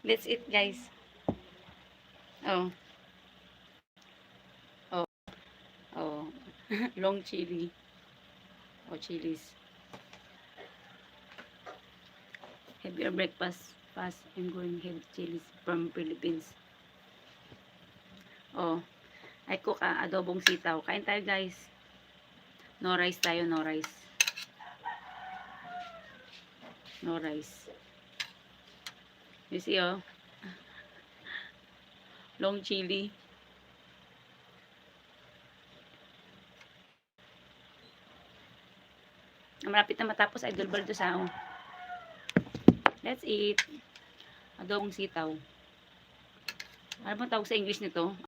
Let's eat, guys. Oh, oh, oh. Long chili. Oh, chilies. Have your breakfast fast. I'm going to have chilies from Philippines. Oh, I cook adobong sitaw. Kain tayo, guys. No rice tayo, no rice. No rice. You see, oh. Long chili. Malapit na matapos, Idol Baldo sa oh. Let's eat. Adobong sitaw. Ano bang tawag sa English nito?